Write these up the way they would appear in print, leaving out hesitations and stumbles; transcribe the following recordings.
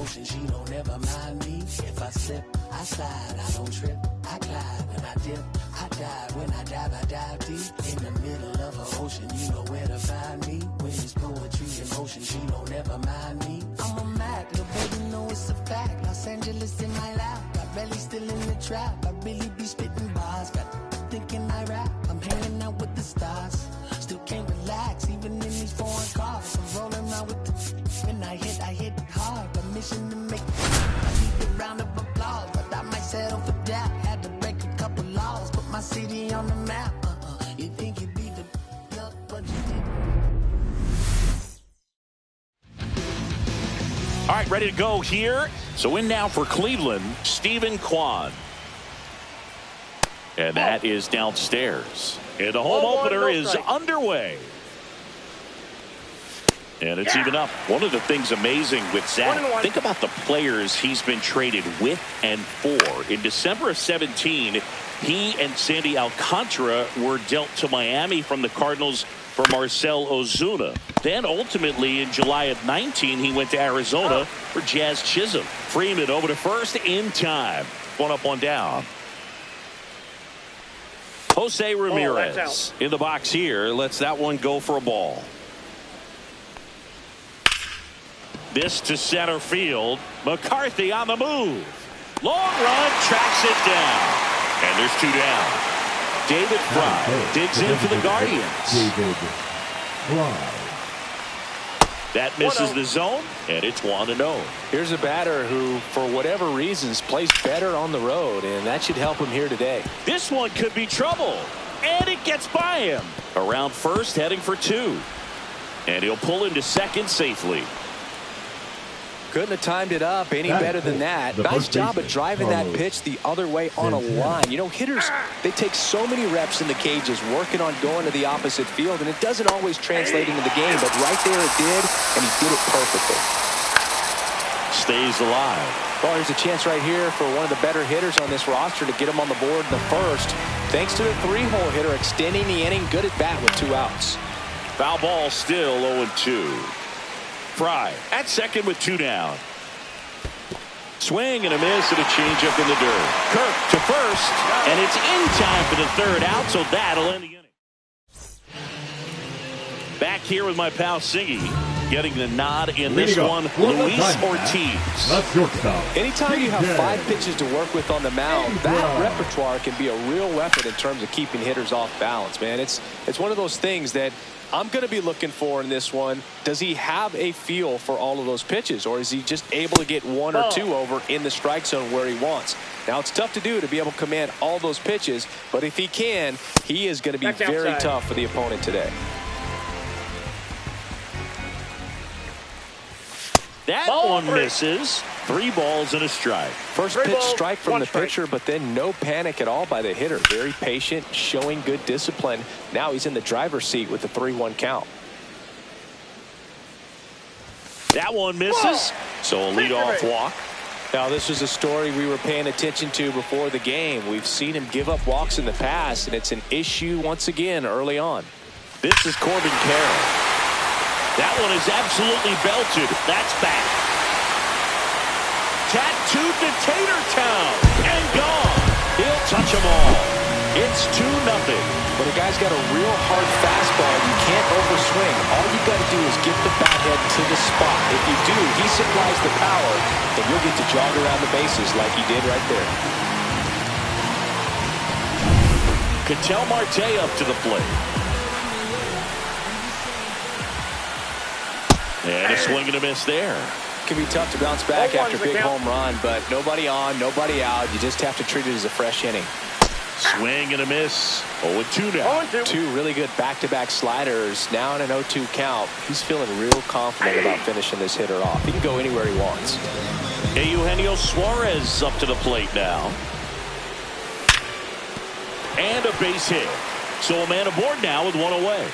motion, she don't ever mind me. If I slip, I slide, I don't trip, I glide. When I dip, I dive. When I dive deep. In the middle of an ocean, you know where to find me. When it's poetry in motion, she don't ever mind me. I'm a Mac, little baby know it's a fact. Los Angeles in my lap, got belly still in the trap. I really be spitting bars, got thinking I rap. I'm hanging out with the stars, still can't relax, even in these foreign cars. I'm rolling around with the when I hit hard. A mission to make I need a round of applause, but I might settle for that. Had to break a couple laws, put my city on the map. You think you'd be the luck, but you didn't. All right, ready to go here. So in now for Cleveland, Stephen Kwan. And that is downstairs. And the home opener is underway. And it's even up. One of the things amazing with Zach, think about the players he's been traded with and for. In December of 17, he and Sandy Alcantara were dealt to Miami from the Cardinals for Marcell Ozuna. Then ultimately in July of 19, he went to Arizona for Jazz Chisholm. Freeman over to first in time. One up, one down. Jose Ramirez in the box here. Lets that one go for a ball. This to center field. McCarthy on the move. Long run, tracks it down. And there's two down. David Fry digs in for the Guardians. David Fry. That misses the zone, and it's 1-0. Here's a batter who, for whatever reasons, plays better on the road, and that should help him here today. This one could be trouble, and it gets by him. Around first, heading for two. And he'll pull into second safely. Couldn't have timed it up any better than that. Nice job of driving that pitch the other way on a line. You know, hitters, they take so many reps in the cages working on going to the opposite field, and it doesn't always translate into the game, but right there it did, and he did it perfectly. Stays alive. Well, there's a chance right here for one of the better hitters on this roster to get him on the board in the first. Thanks to the three-hole hitter extending the inning. Good at bat with 2 outs. Foul ball still 0-2. Fry at second with 2 down. Swing and a miss and a changeup in the dirt. Kirk to first, and it's in time for the third out, so that'll end the inning. Back here with my pal Singy, getting the nod in this one, Luis Ortiz. That's shortstop. Anytime you have 5 pitches to work with on the mound, that repertoire can be a real weapon in terms of keeping hitters off balance, man. It's one of those things that I'm going to be looking for in this one. Does he have a feel for all of those pitches, or is he just able to get 1 or 2 over in the strike zone where he wants? Now, it's tough to do to be able to command all those pitches, but if he can, he is going to be very tough for the opponent today. That one misses. 3 balls and a strike. First pitch strike from the pitcher, but then no panic at all by the hitter. Very patient, showing good discipline. Now he's in the driver's seat with the 3-1 count. That one misses. So a leadoff walk. Now this is a story we were paying attention to before the game. We've seen him give up walks in the past, and it's an issue once again early on. This is Corbin Carroll. That one is absolutely belted. That's back. Tattooed to Tater Town and gone. He'll touch them all. It's 2-0. But a guy's got a real hard fastball. You can't overswing. All you got to do is get the bat head to the spot. If you do, he supplies the power, and you'll get to jog around the bases like he did right there. Ketel Marte up to the plate. And a swing and a miss there. It can be tough to bounce back after a big home run, but nobody on, nobody out. You just have to treat it as a fresh inning. Swing and a miss. 0-2 now. 2 really good back-to-back sliders. Now in an 0-2 count. He's feeling real confident about finishing this hitter off. He can go anywhere he wants. Eugenio Suarez up to the plate now. And a base hit. So a man aboard now with 1 away.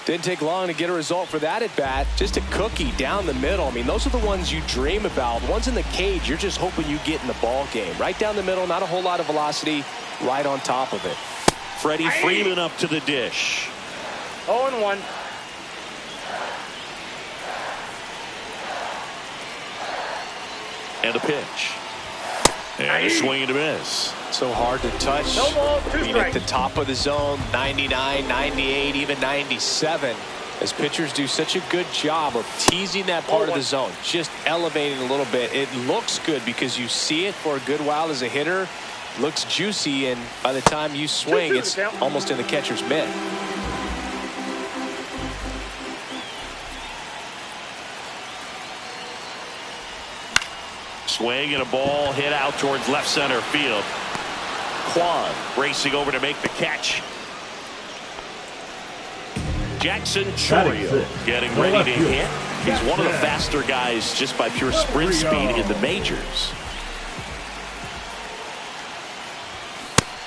Didn't take long to get a result for that at bat. Just a cookie down the middle. I mean, those are the ones you dream about. The ones in the cage, you're just hoping you get in the ball game. Right down the middle, not a whole lot of velocity, right on top of it. Freddie Freeman up to the dish. 0-1. And the pitch. And a swing and a miss. So hard to touch. No ball, I mean, at the top of the zone, 99, 98, even 97. As pitchers do such a good job of teasing that part of the zone, just elevating a little bit. It looks good because you see it for a good while as a hitter. Looks juicy, and by the time you swing, it's almost in the catcher's mitt. Swing and a ball hit out towards left center field. Kwan racing over to make the catch. Jackson Chourio getting ready to hit. He's one of the faster guys just by pure sprint speed in the majors.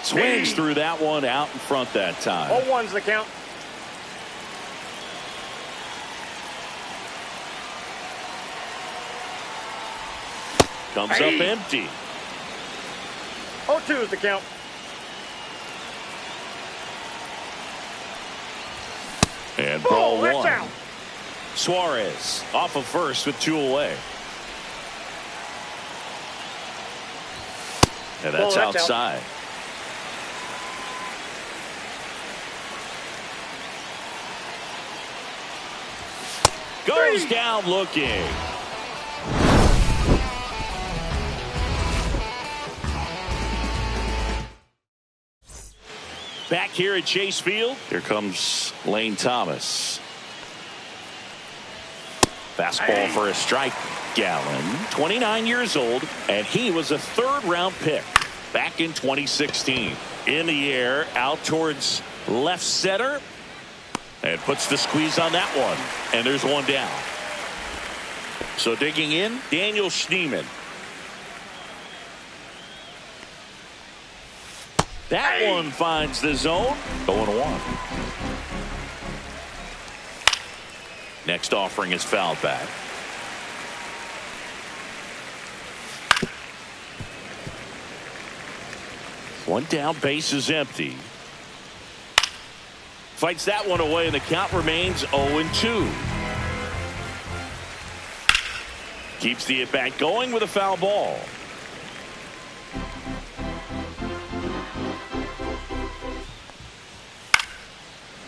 Swings through that one out in front that time. 0-1's the count. Comes up empty. 0-2 is the count. And ball that's one. out. Suarez off of first with 2 away. And that's outside. Goes down looking. Back here at Chase Field, here comes Lane Thomas. Fastball for a strike. Gallen, 29 years old, and he was a third-round pick back in 2016. In the air, out towards left center, and puts the squeeze on that one. And there's one down. So digging in, Daniel Schneemann. That one finds the zone. 0-1. Next offering is fouled back. One down, base is empty. Fights that one away, and the count remains 0-2. Keeps the at-bat going with a foul ball.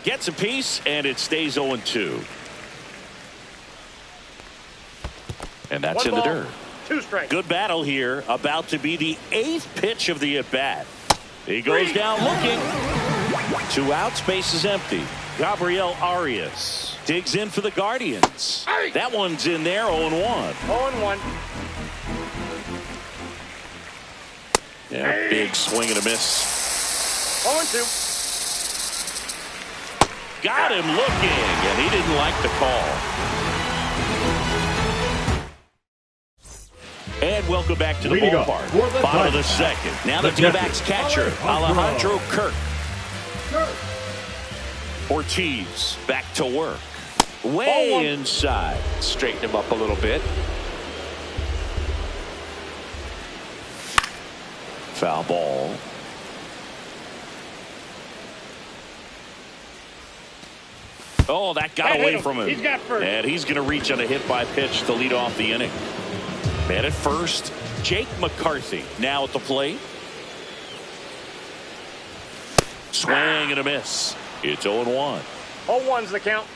Gets a piece, and it stays 0-2. And that's in the dirt. 2 strikes. Good battle here. About to be the 8th pitch of the at-bat. He goes down looking. 2 outs, base is empty. Gabriel Arias digs in for the Guardians. That one's in there, 0-1. 0-1. Yeah, big swing and a miss. 0-2. Got him looking, and he didn't like the call. And welcome back to the ballpark. Bottom of the second. Now the D-backs catcher, Alejandro Kirk. Ortiz back to work. Way inside. Straighten him up a little bit. Foul ball. Oh, that got away from him. He's got first. And he's going to reach on a hit by pitch to lead off the inning. Man at first, Jake McCarthy now at the plate. Swing and a miss. It's 0-1. 0-1's the count.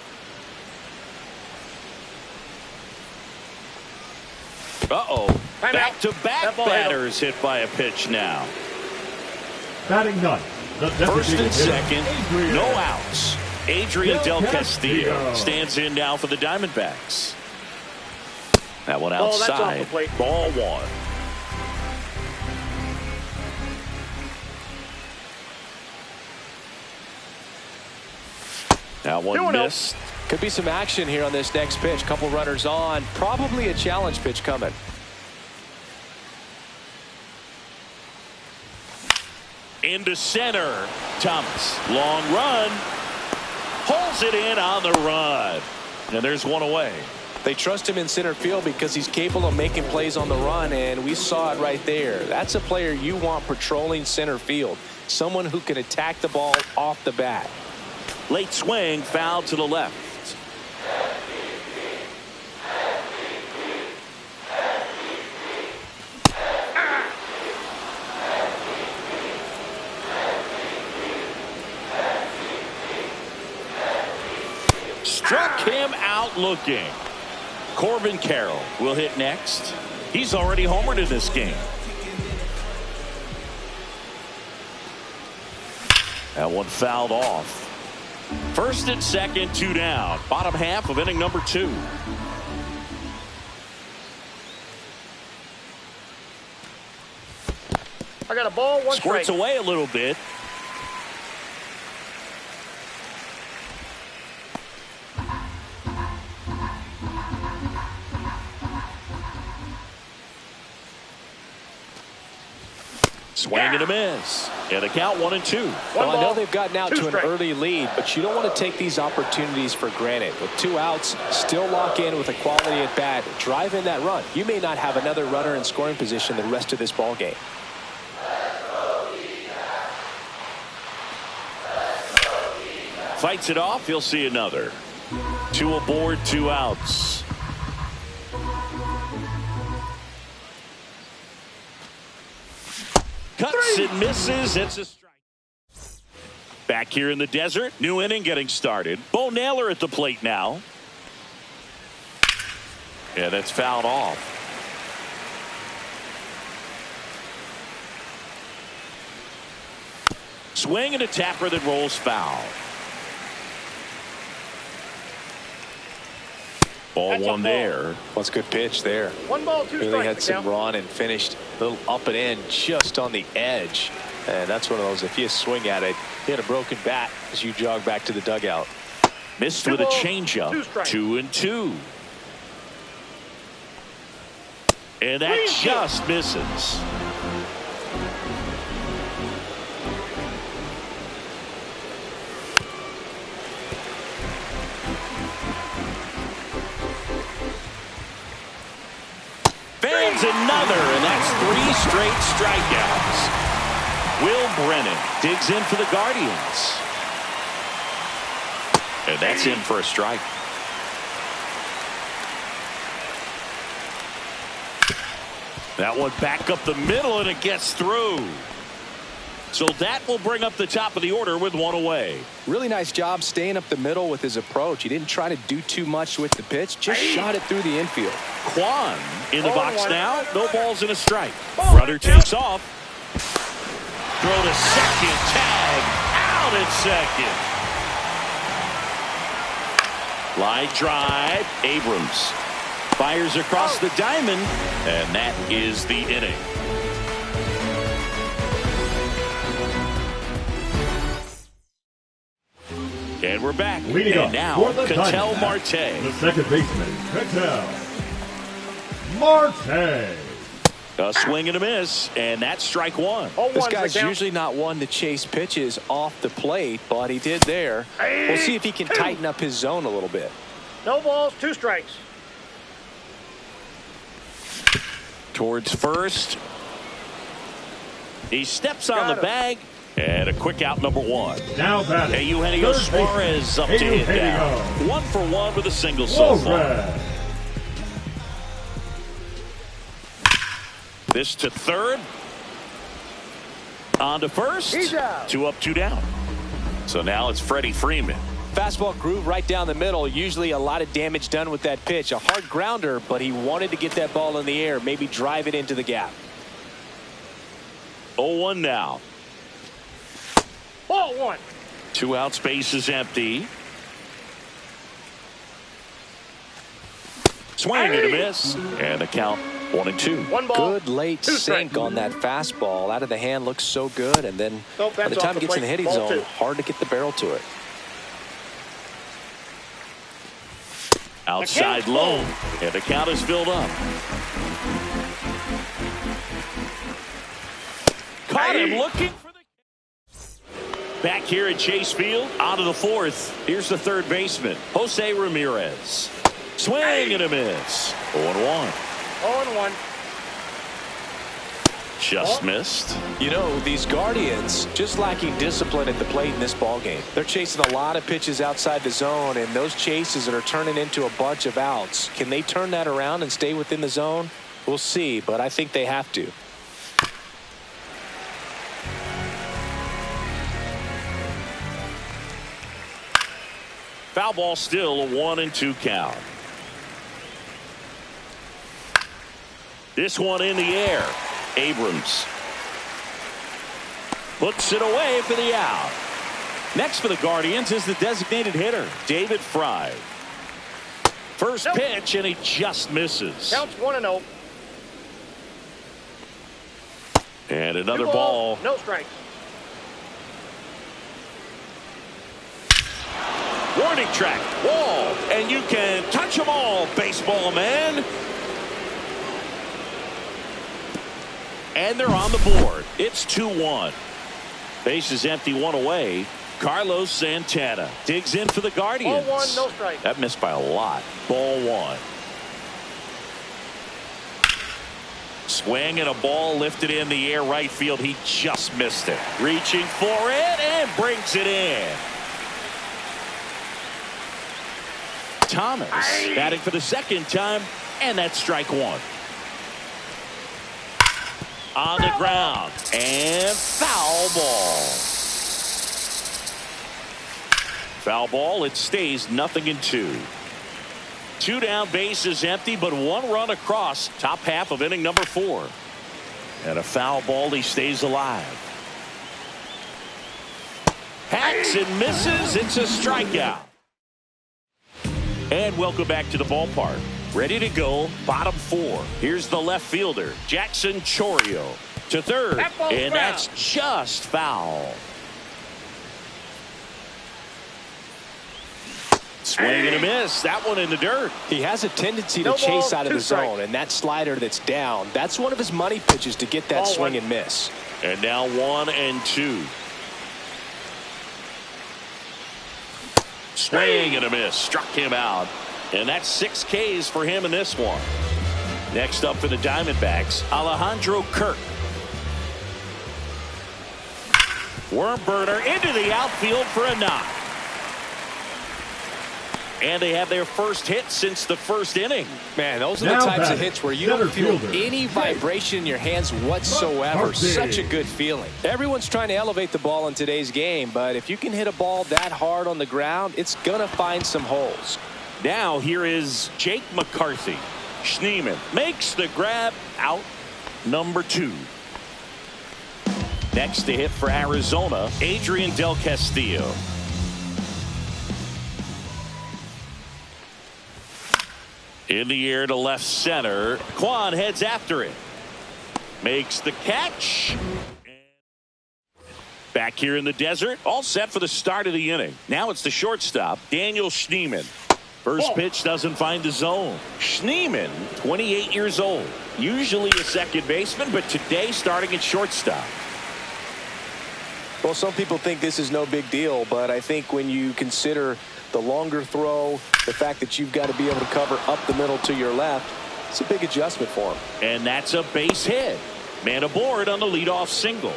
Uh-oh. Back-to-back batters hit by a pitch now. Batting ninth. First and second, no outs. Adrian Del Castillo stands in now for the Diamondbacks. That one outside. That's off the plate. Ball one. That one missed. Could be some action here on this next pitch. Couple runners on. Probably a challenge pitch coming. Into center. Thomas. Long run. Pulls it in on the run. And there's one away. They trust him in center field because he's capable of making plays on the run, and we saw it right there. That's a player you want patrolling center field. Someone who can attack the ball off the bat. Late swing, foul to the left. Struck him out looking. Corbin Carroll will hit next. He's already homered in this game. That one fouled off. First and second, 2 down. Bottom half of inning number 2. I got a ball, 1 strike. Squirts away a little bit. Swing and a miss. And the count 1-2. Well, I know they've gotten out to an early lead, but you don't want to take these opportunities for granted. With 2 outs, still lock in with a quality at bat. Drive in that run. You may not have another runner in scoring position the rest of this ball game. Fights it off. He'll see another. 2 aboard, 2 outs. Cuts and misses. It's a strike. Back here in the desert. New inning getting started. Bo Naylor at the plate now. Yeah, that's fouled off. Swing and a tapper that rolls foul. Ball 1 there. What's a good pitch there. 1 ball, 2 strikes. Really had some run and finished a little up and in just on the edge. And that's one of those, if you swing at it, hit a broken bat as you jog back to the dugout. Missed with a changeup. 2-2. And that just misses. Fans another, and that's 3 straight strikeouts. Will Brennan digs in for the Guardians. And that's in for a strike. That one back up the middle, and it gets through. So that will bring up the top of the order with 1 away. Really nice job staying up the middle with his approach. He didn't try to do too much with the pitch, just shot it through the infield. Kwan in the box now. No balls and a strike. Rudder takes off. Throw to second. Tag out at second. Line drive. Abrams fires across the diamond, and that is the inning. And we're back. Leading and now, Ketel Marte. The second baseman, Ketel Marte. A swing and a miss, and that's strike 1. This guy's usually not one to chase pitches off the plate, but he did there. We'll see if he can tighten up his zone a little bit. No balls, 2 strikes. Towards first. He steps on the bag. And a quick out, number 1. Now batting. Eugenio Suarez up to hit down. 1 for 1 with a single so far. This to third. On to first. 2 up, 2 down. So now it's Freddie Freeman. Fastball groove right down the middle. Usually a lot of damage done with that pitch. A hard grounder, but he wanted to get that ball in the air. Maybe drive it into the gap. 0-1 now. Ball 1. 2 out, space is empty. Swing and a miss. And the count 1-2. 1 ball. Good late sink on that fastball. Out of the hand looks so good. And then by the time it gets in the hitting zone, hard to get the barrel to it. Outside low. And the count is filled up. Caught him looking for the... Back here at Chase Field, on to the 4th. Here's the third baseman, Jose Ramirez. Swing and a miss. 0-1. 0-1. Just missed. You know, these Guardians just lacking discipline at the plate in this ball game. They're chasing a lot of pitches outside the zone, and those chases that are turning into a bunch of outs. Can they turn that around and stay within the zone? We'll see, but I think they have to. Foul ball, still a 1-2 count. This one in the air. Abrams puts it away for the out. Next for the Guardians is the designated hitter, David Fry. First pitch, and he just misses. Counts 1-0. And another ball. No strikes. Warning track, wall, and you can touch them all, baseball man. And they're on the board. It's 2-1. Base is empty, one away. Carlos Santana digs in for the Guardians. Ball 1, no strike. That missed by a lot. Ball 1. Swing and a ball lifted in the air right field. He just missed it. Reaching for it and brings it in. Thomas batting for the second time, and that's strike 1. On the ground, and foul ball. Foul ball, it stays 0-2. 2 down, base is empty, but 1 run across. Top half of inning number 4. And a foul ball, he stays alive. Hacks and misses, it's a strikeout. And welcome back to the ballpark. Ready to go, bottom 4. Here's the left fielder, Jackson Chourio. To third, and that's just foul. Swing and a miss. That one in the dirt. He has a tendency to chase out of the zone, and that slider that's down, that's one of his money pitches to get that swing and miss. And now 1-2. Swing and a miss. Struck him out. And that's 6 Ks for him in this one. Next up for the Diamondbacks, Alejandro Kirk. Worm burner into the outfield for a knock. And they have their first hit since the first inning. Man, those are the types of hits where you don't feel any vibration in your hands whatsoever. Such a good feeling. Everyone's trying to elevate the ball in today's game, but if you can hit a ball that hard on the ground, it's going to find some holes. Now here is Jake McCarthy. Schneemann makes the grab, out number 2. Next to hit for Arizona, Adrian Del Castillo. In the air to left center. Kwan heads after it. Makes the catch. Back here in the desert, all set for the start of the inning. Now it's the shortstop, Daniel Schneemann. First pitch doesn't find the zone. Schneemann, 28 years old. Usually a second baseman, but today starting at shortstop. Well, some people think this is no big deal, but I think when you consider the longer throw, the fact that you've got to be able to cover up the middle to your left, it's a big adjustment for him. And that's a base hit. Man aboard on the leadoff single.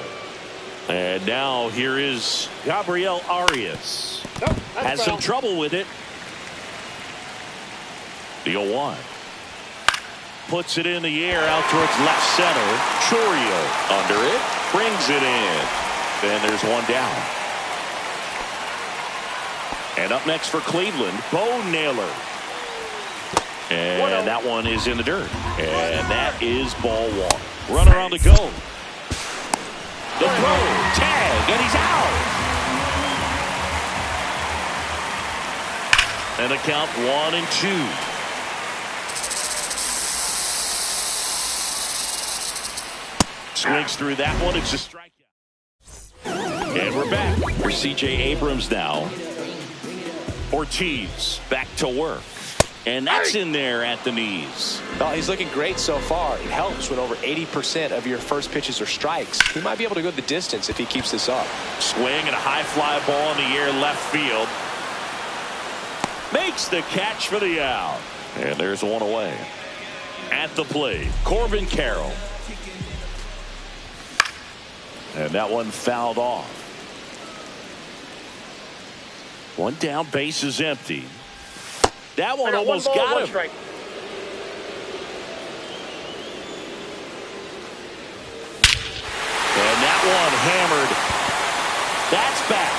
And now here is Gabriel Arias. Has some trouble with it. The 0-1. Puts it in the air out towards left center. Chourio under it. Brings it in. Then there's one down. And up next for Cleveland, Bo Naylor. And that one is in the dirt. And that is ball 1. Runner on the go. The throw, tag, and he's out. And a count 1-2. Swings through that one. It's a strikeout. And we're back for C.J. Abrams now. Ortiz back to work. And that's in there at the knees. Well, he's looking great so far. It helps when over 80% of your first pitches are strikes. He might be able to go the distance if he keeps this up. Swing and a high fly ball in the air left field. Makes the catch for the out. And there's one away. At the plate, Corbin Carroll. And that one fouled off. One down, base is empty. That one almost got him. Strike. And that one hammered. That's back.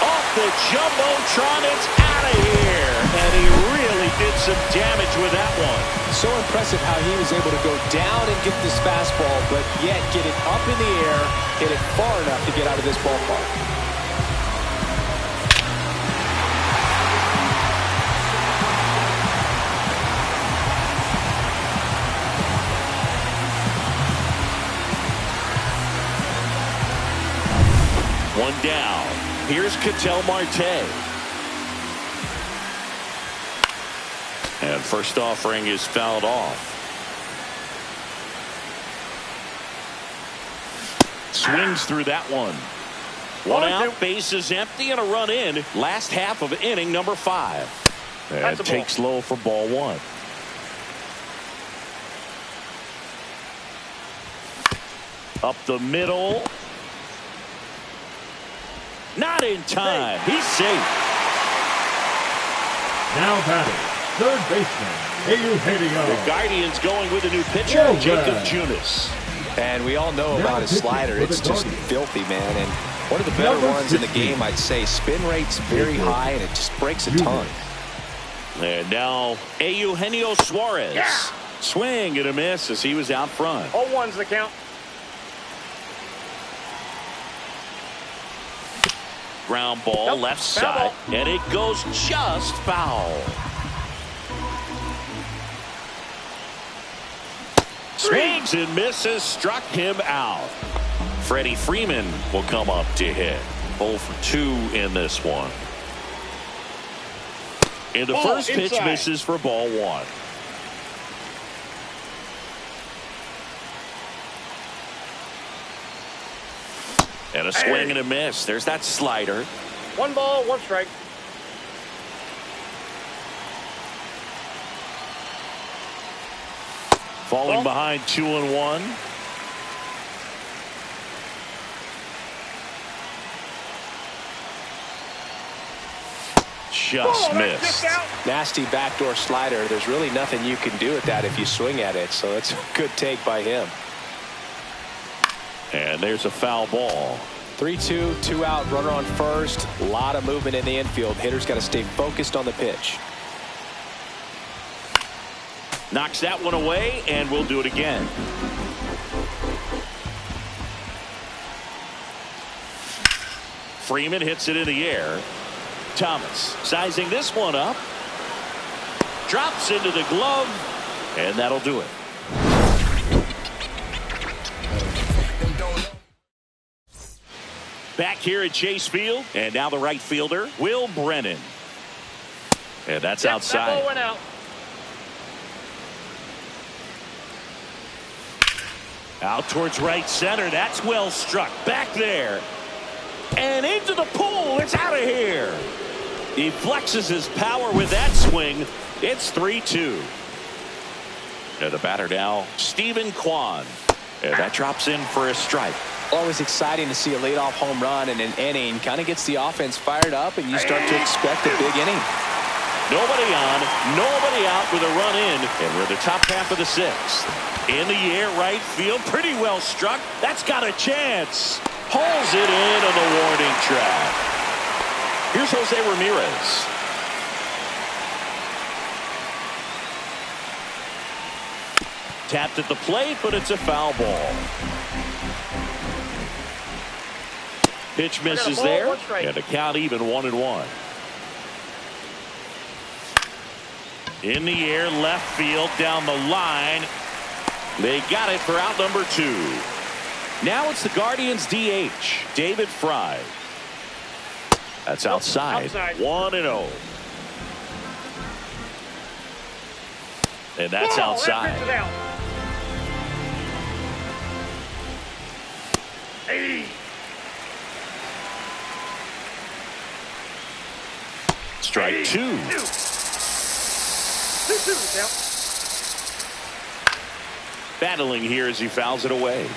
Oh, the Jumbotron. It's out of here. And he really did some damage with that one. So impressive how he was able to go down and get this fastball, but yet get it up in the air, hit it far enough to get out of this ballpark. One down. Here's Ketel Marte. And first offering is fouled off. Swings through that one. One out, base is empty, and a run in. Last half of inning number 5. And takes low for ball 1. Up the middle. Not in time. He's safe. Now batting, third baseman, Eugenio. The Guardians going with a new pitcher, Jacob Junis. And we all know about his slider. It's just filthy, man. And one of the better ones in the game, I'd say. Spin rate's very high, and it just breaks a ton. And now, Eugenio Suarez. Yeah. Swing and a miss as he was out front. 0-1's the count. Ground ball left side, and it goes just foul. Swings and misses, struck him out. Freddie Freeman will come up to hit. 0 for 2 in this one. And the first pitch misses for ball 1. And a swing and a miss. There's that slider. 1 ball, 1 strike. Falling behind 2-1. Just missed. Nasty backdoor slider. There's really nothing you can do with that if you swing at it. So it's a good take by him. And there's a foul ball. 3-2, 2 out, runner on first. A lot of movement in the infield. Hitter's got to stay focused on the pitch. Knocks that one away, and we'll do it again. Freeman hits it in the air. Thomas sizing this one up. Drops into the glove, and that'll do it. Back here at Chase Field, and now the right fielder, Will Brennan. And that's outside. That ball went out. Out towards right center. That's well struck. Back there. And into the pool. It's out of here. He flexes his power with that swing. It's 3-2. And the batter now, Stephen Kwan. And that drops in for a strike. Always exciting to see a leadoff home run in an inning. Kind of gets the offense fired up, and you start to expect a big inning. Nobody on, nobody out with a run in, and we're the top half of the 6th. In the air, right field, pretty well struck. That's got a chance. Pulls it in on the warning track. Here's Jose Ramirez. Tapped at the plate, but it's a foul ball. Pitch misses there, and the count even 1-1. In the air, left field, down the line. They got it for out number 2. Now it's the Guardians DH, David Fry. That's outside. 1-0. And that's outside. Strike 2. Battling here as he fouls it away.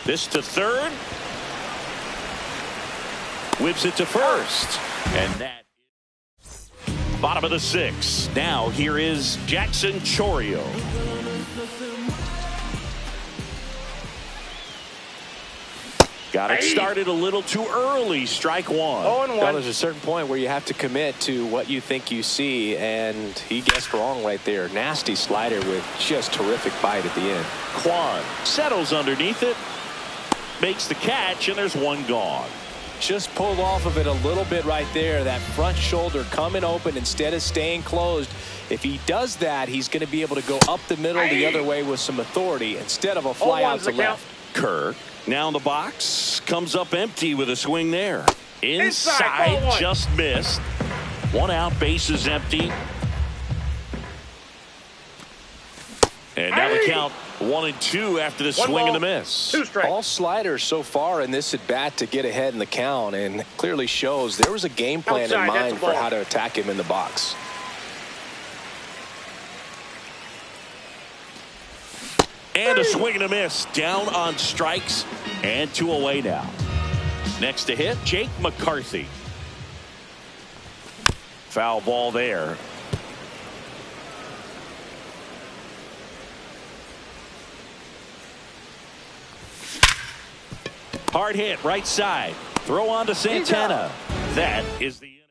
This to third. Whips it to first. And that is bottom of the 6th. Now here is Jackson Chourio. Got it started a little too early. Strike one. 0-1. Well, there's a certain point where you have to commit to what you think you see, and he guessed wrong right there. Nasty slider with just terrific bite at the end. Kwan settles underneath it, makes the catch, and there's one gone. Just pulled off of it a little bit right there. That front shoulder coming open instead of staying closed. If he does that, he's going to be able to go up the middle the other way with some authority instead of a fly out to left. Kirk now in the box, comes up empty with a swing there. Inside, just missed. One out, base is empty. And now the count 1-2 after the swing and the miss. 2 strikes. All sliders so far in this at bat to get ahead in the count, and clearly shows there was a game plan in mind for how to attack him in the box. And a swing and a miss. Down on strikes and 2 away now. Next to hit, Jake McCarthy. Foul ball there. Hard hit, right side. Throw on to Santana. That is the inning.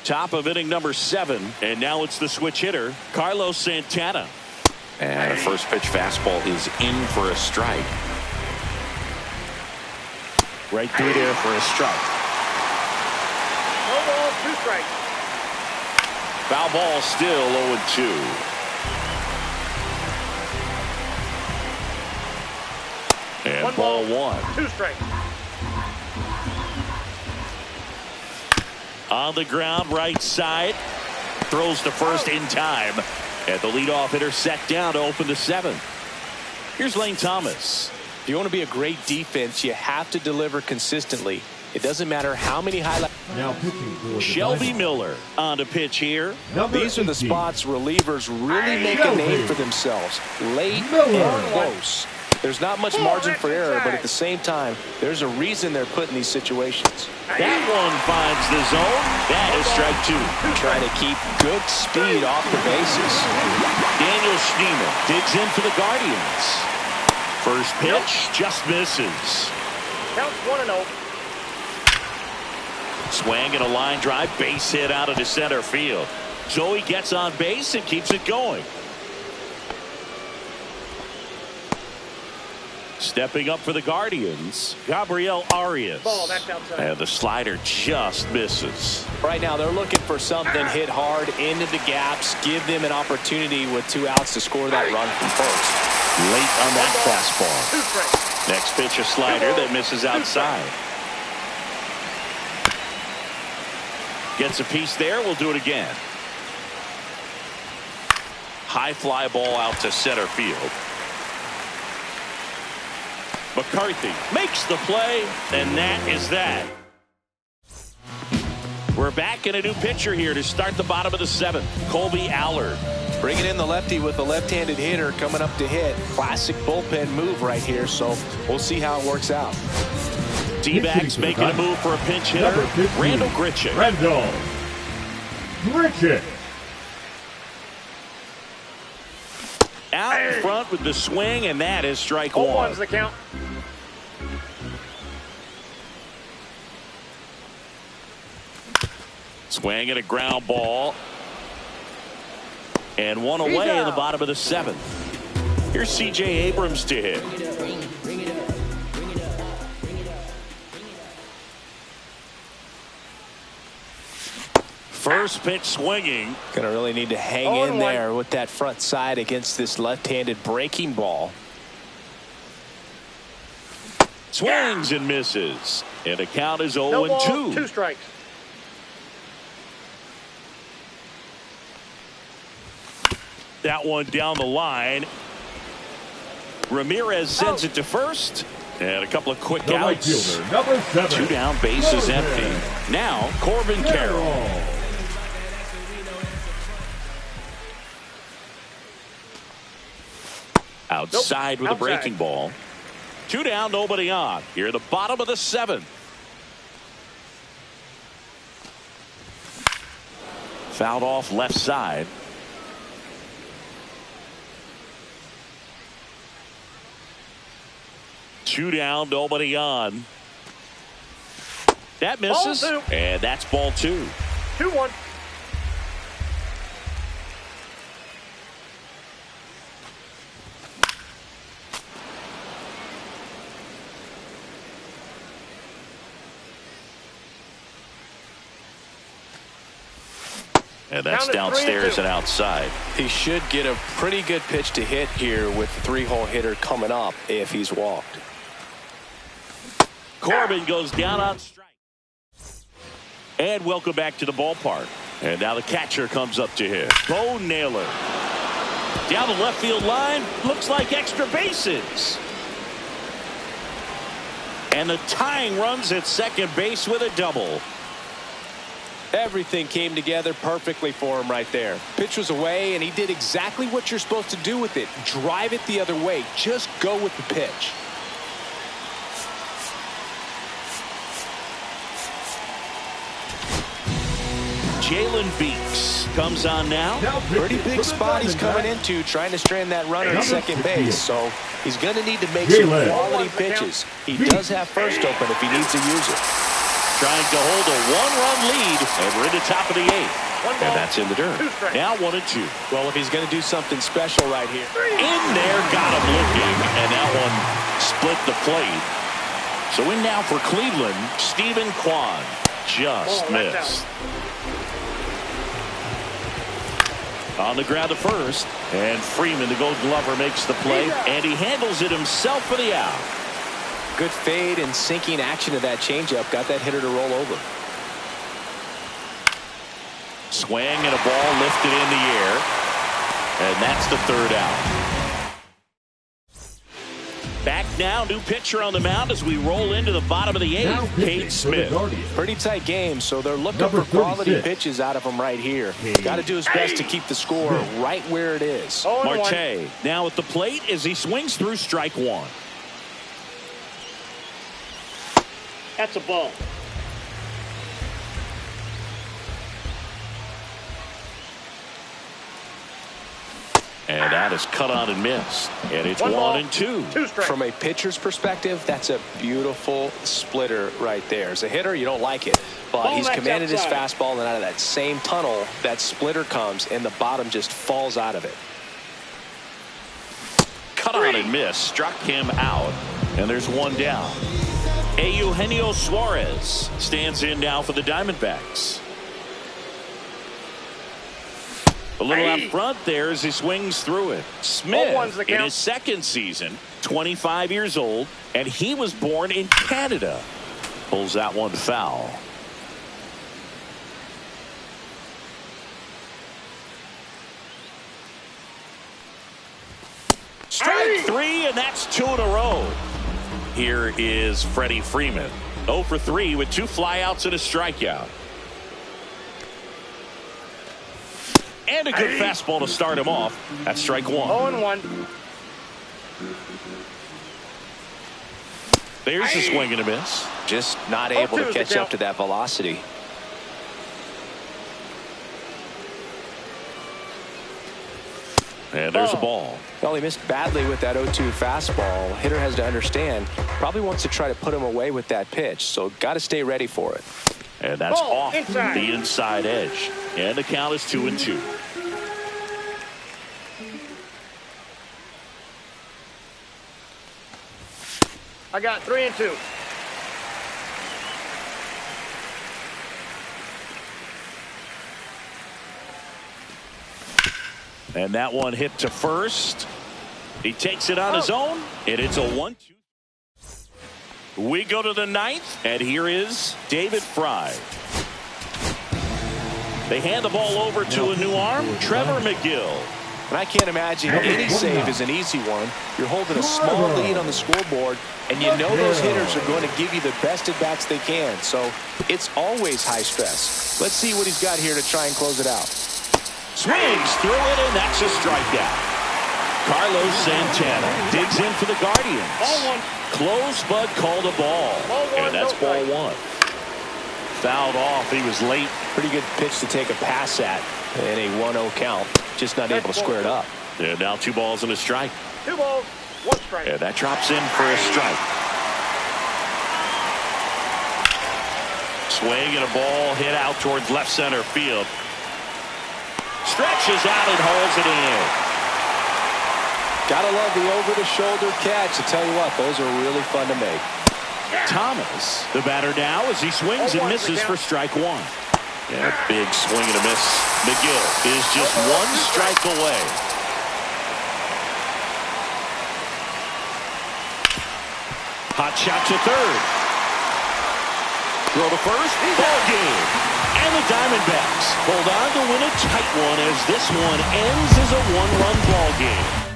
Top of inning number 7. And now it's the switch hitter, Carlos Santana. And a first pitch fastball is in for a strike. Right through there for a strike. No balls, 2 strikes. Foul ball still 0-2. And ball 1. 2 strikes. On the ground, right side. Throws to first in time. And the leadoff hitter set down to open the 7th. Here's Lane Thomas. If you want to be a great defense, you have to deliver consistently. It doesn't matter how many highlights. Now pitching for the Shelby Diamondbacks. Miller on to pitch here. These are the 18. spots relievers really make a name for themselves. Late Miller. and close. There's not much margin for error, but at the same time, there's a reason they're put in these situations. That one finds the zone. That is strike 2. Trying to keep good speed off the bases. Daniel Schneemann digs in for the Guardians. First pitch just misses. Counts 1-0. Swing and a line drive, base hit out into center field. Joey gets on base and keeps it going. Stepping up for the Guardians, Gabriel Arias. Ball, that's outside. And the slider just misses. Right now, they're looking for something hit hard into the gaps, give them an opportunity with 2 outs to score that run from first. Late on that fastball. 2 strikes. Next pitch, a slider that misses outside. Gets a piece there. We'll do it again. High fly ball out to center field. McCarthy makes the play, and that is that. We're back in a new pitcher here to start the bottom of the 7th. Colby Allard. Bringing in the lefty with the left-handed hitter coming up to hit. Classic bullpen move right here, so we'll see how it works out. D-backs making a move for a pinch hitter. Randall Grichuk. Randall Grichuk. Out in front with the swing, and that is strike 1. 0-1's the count. Swing and a ground ball. And one away in the bottom of the 7th. Here's C.J. Abrams to hit. First pitch swinging. Going to really need to hang in there with that front side against this left-handed breaking ball. Swings and misses. And the count is 0-2. No balls, 2 strikes. That one down the line. Ramirez sends it to first. And a couple of quick The right outs. fielder, number 7. 2 down, base is empty. Now Corbin Carroll. Outside with a breaking ball. 2 down, nobody on. Here at the bottom of the 7th. Fouled off left side. 2 down, nobody on. That misses, and that's ball 2. 2-1. And that's downstairs and outside. He should get a pretty good pitch to hit here with the 3-hole hitter coming up if he's walked. Corbin goes down on strike. And welcome back to the ballpark. And now the catcher comes up to hit. Bo Naylor. Down the left field line. Looks like extra bases. And the tying runs at second base with a double. Everything came together perfectly for him right there. Pitch was away, and he did exactly what you're supposed to do with it. Drive it the other way. Just go with the pitch. Jalen Beeks comes on now. Pretty big spot he's coming into, trying to strand that runner at second base. So he's going to need to make some quality pitches. He does have first open if he needs to use it. Trying to hold a 1-run lead, and we're in the top of the 8th. And that's in the dirt. Now 1-2. Well, if he's going to do something special right here. In there, got him looking, and that one split the plate. So in now for Cleveland, Stephen Kwan. Just missed. On the ground to first, and Freeman, the Gold Glover, makes the play, and he handles it himself for the out. Good fade and sinking action of that changeup. Got that hitter to roll over. Swing and a ball lifted in the air. And that's the 3rd out. Back now, new pitcher on the mound as we roll into the bottom of the 8th. Cade Smith. Pretty tight game, so they're looking for quality pitches out of him right here. Got to do his best to keep the score right where it is. Marte now at the plate as he swings through strike 1. That's a ball. And that is cut on and missed. And it's 1-2. From a pitcher's perspective, that's a beautiful splitter right there. As a hitter, you don't like it. But he's commanded his fastball, and out of that same tunnel, that splitter comes, and the bottom just falls out of it. Cut on and missed. Struck him out. And there's 1 down. Eugenio Suarez stands in now for the Diamondbacks. A little out front there as he swings through it. Smith in his 2nd season, 25 years old, and he was born in Canada. Pulls that one foul. Strike 3, and that's 2 in a row. Here is Freddie Freeman. 0 for 3 with 2 flyouts and a strikeout. And a good fastball to start him off. That's strike 1. 0-1. There's a swing and a miss. Just not able to catch up to that velocity. And there's a ball. Well, he missed badly with that 0-2 fastball. Hitter has to understand, probably wants to try to put him away with that pitch. So got to stay ready for it. And that's off the inside edge. And the count is 2-2. I got 3-2. And that one hit to first. He takes it on his own, and it's a 1-2. We go to the 9th, and here is David Fry. They hand the ball over to a new arm, Trevor McGill. And I can't imagine any save is an easy one. You're holding a small lead on the scoreboard, and you know those hitters are going to give you the best at-bats they can. So it's always high stress. Let's see what he's got here to try and close it out. Swings through it, and that's a strikeout. Carlos Santana digs in for the Guardians. Close, but called a ball. And that's ball 1. Fouled off. He was late. Pretty good pitch to take a pass at in a 1-0 count. Just not able to square it up. And now 2 balls and a strike. 2 balls, 1 strike. And that drops in for a strike. Swing and a ball hit out towards left center field. Stretches out and hauls it in. Gotta love the over-the-shoulder catch. I tell you what, those are really fun to make. Thomas, the batter now, as he swings and misses for strike one. Yeah, big swing and a miss. McGill is just one strike away. Hot shot to third. Throw to first. Ball game. And the Diamondbacks hold on to win a tight one as this one ends as a one-run ball game.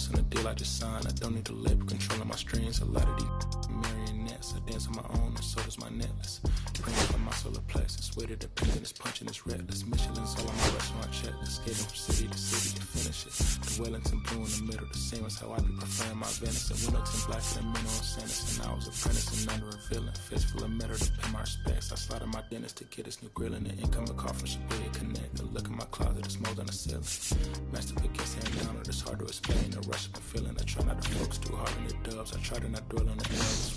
On the deal I just signed, I don't need to labor controlling my strings. A lot of these marionettes, I dance on my own, and so does my necklace. Bring up my solar plexus, way to depend, it's punching, it's reckless. Michelin's all on my restaurant checklist, skating from city to city to finish it. The Wellington blue in the middle, the same as how I be preferring my venison. Wellington blacker than Minnow Sanderson, I was apprentice and under a villain. Fist full of metal to pay my respects. I slaughtered my dentist to get his new grill and the incoming call from Shibuya Connect. The look in my closet, it's more than a ceiling. Master pick his hand down, it's hard to explain. The rush I'm feeling, I try not to focus too hard on the dubs. I try to not dwell on the L's.